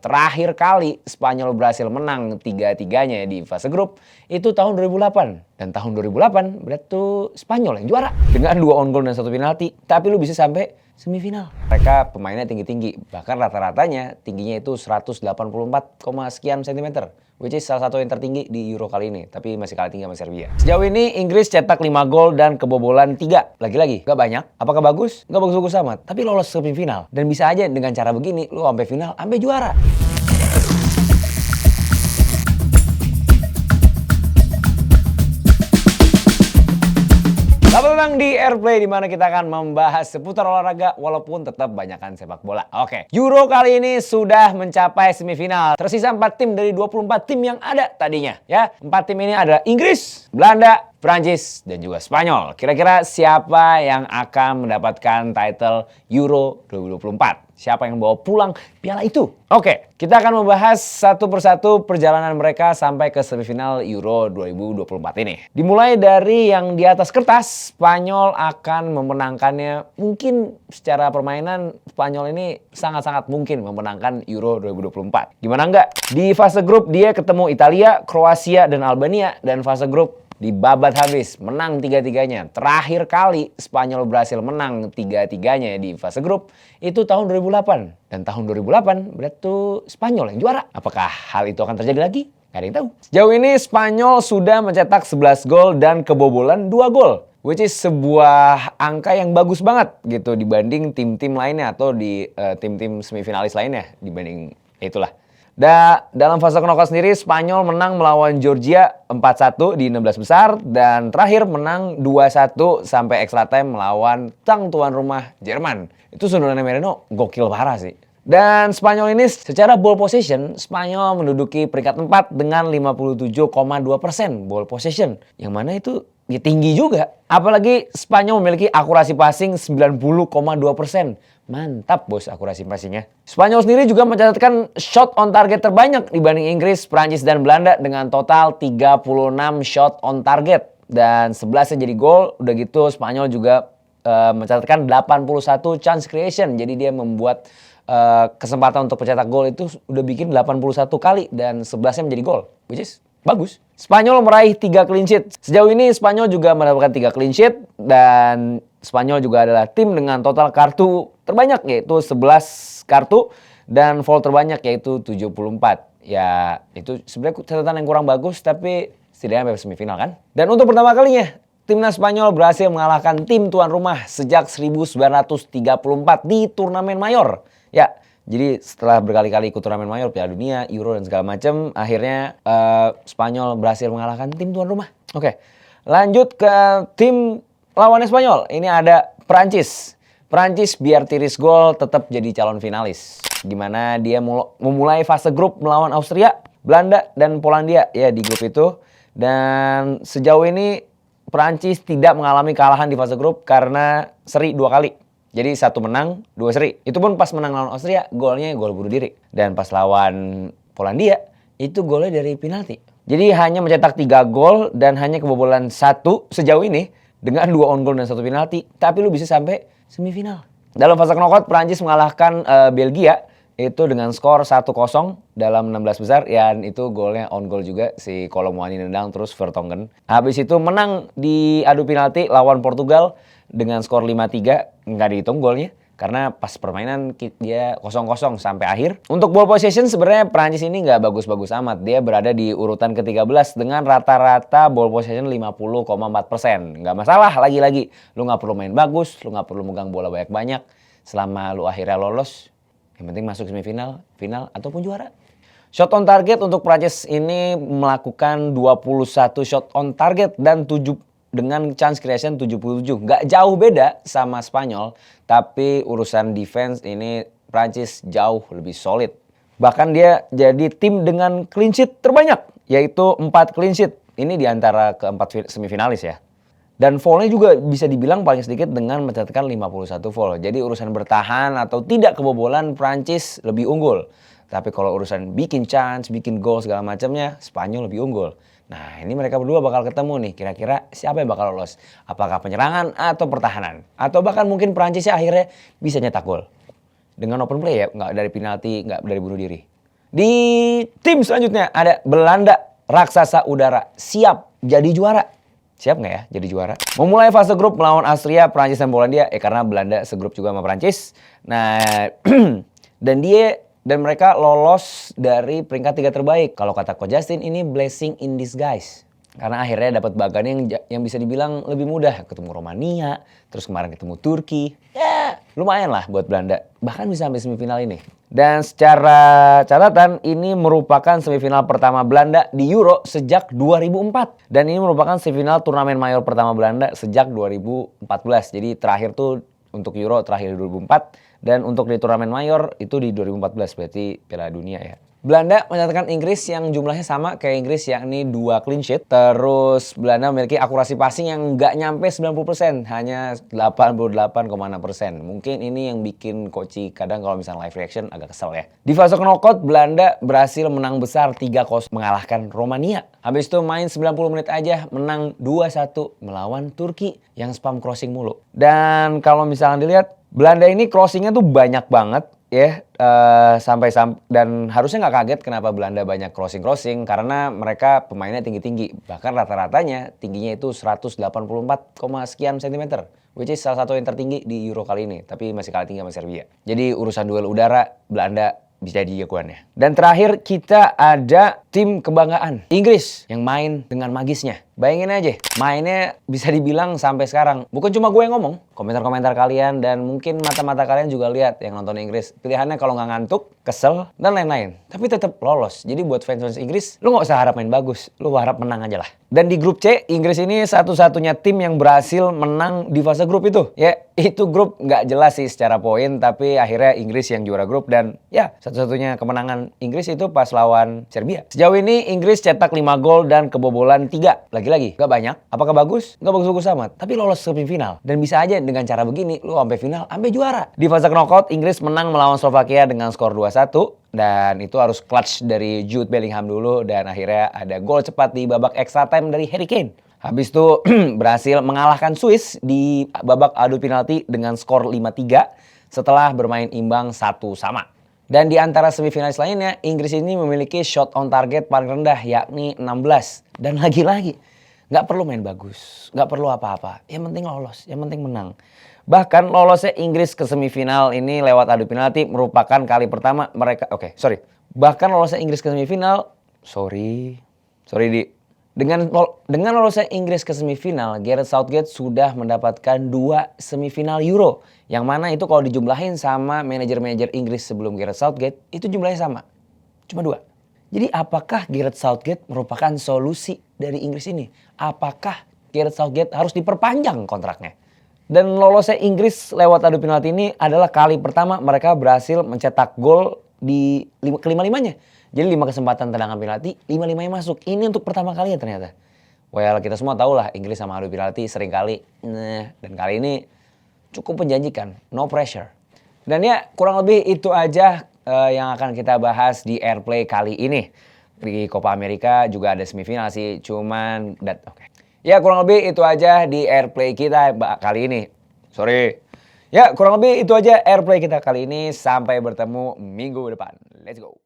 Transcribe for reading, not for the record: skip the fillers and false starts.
Terakhir kali Spanyol berhasil menang tiga-tiganya di fase grup itu tahun 2008. Dan tahun 2008 berarti tuh Spanyol yang juara. Dengan 2 on goal dan 1 penalti, tapi lu bisa sampai semifinal. Mereka pemainnya tinggi-tinggi, bahkan rata-ratanya tingginya itu 184, sekian sentimeter. Which is salah satu yang tertinggi di Euro kali ini, tapi masih kalah tinggi sama Serbia. Sejauh ini Inggris cetak 5 gol dan kebobolan 3. Lagi-lagi, gak banyak. Apakah bagus? Gak bagus-bagus amat. Tapi lolos ke semifinal. Dan bisa aja dengan cara begini, lu sampai final, sampai juara. Selamat datang di Airplay, di mana kita akan membahas seputar olahraga walaupun tetap banyakan sepak bola. Oke, Euro kali ini sudah mencapai semifinal. Tersisa 4 tim dari 24 tim yang ada tadinya. Ya, 4 tim ini adalah Inggris, Belanda, Prancis, dan juga Spanyol. Kira-kira siapa yang akan mendapatkan title Euro 2024? Siapa yang bawa pulang piala itu? Oke, kita akan membahas satu persatu perjalanan mereka sampai ke semifinal Euro 2024 ini. Dimulai dari yang di atas kertas, Spanyol akan memenangkannya. Mungkin secara permainan Spanyol ini sangat-sangat mungkin memenangkan Euro 2024. Gimana enggak? Di fase grup dia ketemu Italia, Kroasia, dan Albania. Dan fase grup dibabat habis, menang tiga-tiganya. Terakhir kali Spanyol berhasil menang tiga-tiganya di fase grup itu tahun 2008. Dan tahun 2008 berarti tuh Spanyol yang juara. Apakah hal itu akan terjadi lagi? Gak ada yang tahu. Sejauh ini Spanyol sudah mencetak 11 gol dan kebobolan 2 gol. Which is sebuah angka yang bagus banget gitu dibanding tim-tim lainnya atau di tim-tim semifinalis lainnya dibanding itulah. Dalam fase knockout sendiri, Spanyol menang melawan Georgia 4-1 di 16 besar. Dan terakhir menang 2-1 sampai extra time melawan sang tuan rumah Jerman. Itu Sunderland Merino gokil parah sih. Dan Spanyol ini secara ball possession, Spanyol menduduki peringkat 4 dengan 57,2% ball possession. Yang mana itu ya tinggi juga. Apalagi Spanyol memiliki akurasi passing 90,2%. Mantap bos akurasi passingnya. Spanyol sendiri juga mencatatkan shot on target terbanyak dibanding Inggris, Prancis, dan Belanda dengan total 36 shot on target. Dan 11-nya jadi gol. Udah gitu Spanyol juga mencatatkan 81 chance creation. Jadi dia membuat kesempatan untuk pencetak gol itu udah bikin 81 kali dan 11-nya menjadi gol. Which is bagus. Spanyol meraih 3 clean sheet. Sejauh ini Spanyol juga mendapatkan 3 clean sheet dan Spanyol juga adalah tim dengan total kartu terbanyak yaitu 11 kartu dan foul terbanyak yaitu 74. Ya itu sebenarnya catatan yang kurang bagus tapi setidaknya sampai semifinal kan. Dan untuk pertama kalinya timnas Spanyol berhasil mengalahkan tim tuan rumah sejak 1934 di turnamen mayor. Ya, jadi setelah berkali-kali ikut turnamen mayor, Piala Dunia, Euro dan segala macam, akhirnya Spanyol berhasil mengalahkan tim tuan rumah. Oke, lanjut ke tim lawannya Spanyol. Ini ada Prancis. Prancis biar tiris gol tetap jadi calon finalis. Gimana dia memulai fase grup melawan Austria, Belanda, dan Polandia ya di grup itu. Dan sejauh ini Prancis tidak mengalami kalahan di fase grup karena seri 2 kali. Jadi 1 menang, 2 seri. Itu pun pas menang lawan Austria, golnya gol bunuh diri. Dan pas lawan Polandia, itu golnya dari penalti. Jadi hanya mencetak 3 gol dan hanya kebobolan 1 sejauh ini dengan 2 on goal dan 1 penalti. Tapi lu bisa sampai semifinal. Dalam fase knockout, Prancis mengalahkan Belgia itu dengan skor 1-0 dalam 16 besar. Dan itu golnya on goal juga si Kolomwani nendang terus Vertonghen. Habis itu menang di adu penalti lawan Portugal dengan skor 5-3, nggak dihitung golnya karena pas permainan dia 0-0 sampai akhir. Untuk ball possession sebenarnya Prancis ini nggak bagus-bagus amat. Dia berada di urutan ke-13 dengan rata-rata ball possession 50,4%. Nggak masalah, lagi-lagi lu nggak perlu main bagus, lu nggak perlu megang bola banyak-banyak. Selama lu akhirnya lolos, yang penting masuk semifinal, final, ataupun juara. Shot on target untuk Prancis ini melakukan 21 shot on target dan 7 dengan chance creation 77. Nggak jauh beda sama Spanyol, tapi urusan defense ini Prancis jauh lebih solid. Bahkan dia jadi tim dengan clean sheet terbanyak, yaitu 4 clean sheet. Ini di antara keempat semifinalis ya. Dan foul-nya juga bisa dibilang paling sedikit dengan mencatatkan 51 foul. Jadi urusan bertahan atau tidak kebobolan Prancis lebih unggul. Tapi kalau urusan bikin chance, bikin gol segala macamnya, Spanyol lebih unggul. Nah ini mereka berdua bakal ketemu nih, kira-kira siapa yang bakal lolos? Apakah penyerangan atau pertahanan? Atau bahkan mungkin Prancisnya akhirnya bisa nyetak gol. Dengan open play ya, nggak dari penalti, nggak dari bunuh diri. Di tim selanjutnya ada Belanda, raksasa udara, siap jadi juara. Siap nggak ya jadi juara? Memulai fase grup melawan Austria, Prancis, dan Polandia. Karena Belanda segrup juga sama Prancis. Nah, dan mereka lolos dari peringkat 3 terbaik. Kalau kata Coach Justin, ini blessing in disguise. Karena akhirnya dapat bagan yang bisa dibilang lebih mudah. Ketemu Romania, terus kemarin ketemu Turki. Ya, lumayan lah buat Belanda. Bahkan bisa sampai semifinal ini. Dan secara catatan, ini merupakan semifinal pertama Belanda di Euro sejak 2004. Dan ini merupakan semifinal turnamen mayor pertama Belanda sejak 2014. Jadi terakhir tuh untuk Euro terakhir di 2004. Dan untuk di turnamen mayor itu di 2014, berarti Piala Dunia ya. Belanda mencatatkan Inggris yang jumlahnya sama kayak Inggris, yakni 2 clean sheet. Terus Belanda memiliki akurasi passing yang nggak nyampe 90%, hanya 88,6%. Mungkin ini yang bikin Koci kadang kalau misalnya live reaction agak kesel ya. Di fase knockout, Belanda berhasil menang besar 3-0 mengalahkan Romania. Habis itu main 90 menit aja menang 2-1 melawan Turki yang spam crossing mulu. Dan kalau misalnya dilihat, Belanda ini crossingnya tuh banyak banget. Ya, dan harusnya nggak kaget kenapa Belanda banyak crossing karena mereka pemainnya tinggi-tinggi. Bahkan rata-ratanya tingginya itu 184, sekian sentimeter. Which is salah satu yang tertinggi di Euro kali ini. Tapi masih kalah tinggi sama Serbia. Jadi urusan duel udara, Belanda bisa jadi jagoannya. Dan terakhir kita ada tim kebanggaan Inggris yang main dengan magisnya. Bayangin aja, mainnya bisa dibilang sampai sekarang. Bukan cuma gue yang ngomong, komentar-komentar kalian dan mungkin mata-mata kalian juga lihat yang nonton Inggris. Pilihannya kalau nggak ngantuk, kesel, dan lain-lain. Tapi tetap lolos. Jadi buat fans-fans Inggris, lu nggak usah harap main bagus. Lu harap menang aja lah. Dan di grup C, Inggris ini satu-satunya tim yang berhasil menang di fase grup itu. Ya, itu grup nggak jelas sih secara poin, tapi akhirnya Inggris yang juara grup. Dan ya, satu-satunya kemenangan Inggris itu pas lawan Serbia. Sejauh ini Inggris cetak 5 gol dan kebobolan 3. Lagi-lagi, gak banyak. Apakah bagus? Gak bagus-bagus amat. Tapi lolos ke semifinal. Dan bisa aja dengan cara begini, lu sampai final, sampai juara. Di fase knockout, Inggris menang melawan Slovakia dengan skor 2-1. Dan itu harus clutch dari Jude Bellingham dulu. Dan akhirnya ada gol cepat di babak extra time dari Harry Kane. Habis itu berhasil mengalahkan Swiss di babak adu penalti dengan skor 5-3 setelah bermain imbang 1-1. Dan di antara semifinalis lainnya, Inggris ini memiliki shot on target paling rendah, yakni 16. Dan lagi-lagi, nggak perlu main bagus, nggak perlu apa-apa. Yang penting lolos, yang penting menang. Bahkan lolosnya Inggris ke semifinal ini lewat adu penalti merupakan kali pertama mereka... Bahkan lolosnya Inggris ke semifinal... Dengan lolosnya Inggris ke semifinal, Gareth Southgate sudah mendapatkan 2 semifinal Euro. Yang mana itu kalau dijumlahin sama manajer-manajer Inggris sebelum Gareth Southgate, itu jumlahnya sama. Cuma 2. Jadi apakah Gareth Southgate merupakan solusi dari Inggris ini? Apakah Gareth Southgate harus diperpanjang kontraknya? Dan lolosnya Inggris lewat adu penalti ini adalah kali pertama mereka berhasil mencetak gol di kelima-limanya. Jadi 5 kesempatan tendangan penalti, 5-5-nya masuk. Ini untuk pertama kalinya ternyata. Well, kita semua tahu lah Inggris sama adu penalti sering kali. Dan kali ini cukup menjanjikan. No pressure. Dan ya kurang lebih itu aja yang akan kita bahas di Airplay kali ini. Di Copa America juga ada semifinal sih. Ya kurang lebih itu aja di Airplay kita kali ini. Ya kurang lebih itu aja Airplay kita kali ini. Sampai bertemu minggu depan. Let's go.